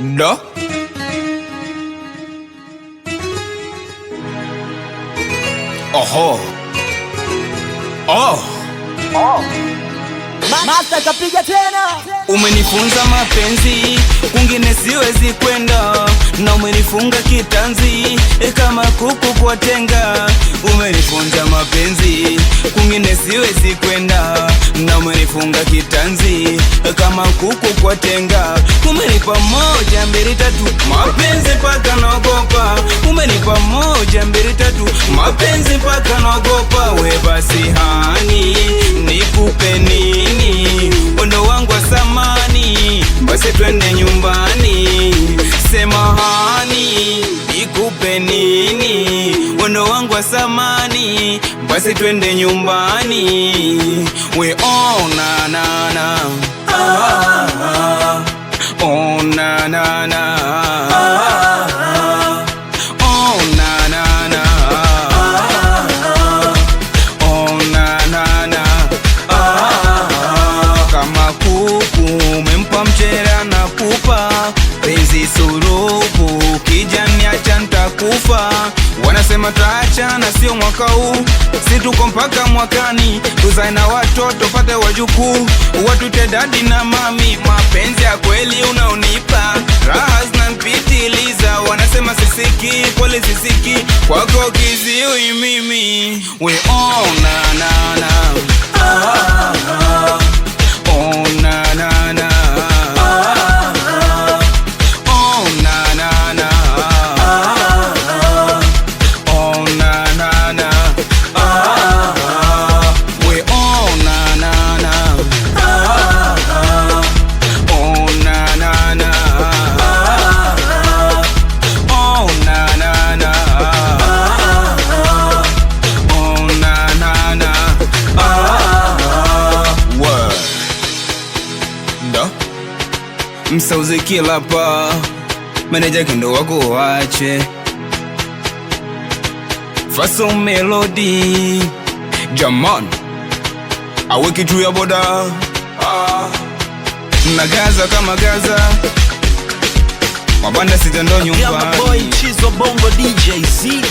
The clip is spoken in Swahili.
No. Oho. Oh. Master kapiga tena. Umenifunza mapenzi, kwingine siwezi kwenda, na umenifunga kitanzi kama kuku kwa tenga. Umenifunza mapenzi, kwingine siwezi kwenda, na umenifunga kitanzi kama kuku kwa tenga. Umenipa moja mbili tatu, mapenzi paka naogopa. Umenipa moja mbili tatu, mapenzi paka naogopa. We basi hani, nikupe nini? Wendo wangu wa samani, basi twende nyumbani. Sema hani, nikupe nini? Wendo wangu wa samani, basi twende nyumbani. We oh na na na, oh na na na, oh na na na, oh na na na. Kama kuku umempa mchera na pupa, penzi surubu kijani acha nitakufa. Wanasema taachana sio mwaka huu, si tuko mpaka mwakani. Tuzae na watoto pate wajukuu, watute dadi na mami. Mapenzi ya kweli unaonipa, raha zinanipitiliza. Wanasema sisiki, pole sisiki, kwako kiziwi mimi. We oh na na na, oh na na na, oh na na na, oh na na na, we oh na na na, oh na na na, oh na na na, oh na na na. Word. Ndo msauzi kila pa, meneja kendo wako wache Faso Melody Jaman aweki juu ya boda, na gaza kama gaza, mabanda sitendo nyumba. Boy Chizo Bongo DJ Z.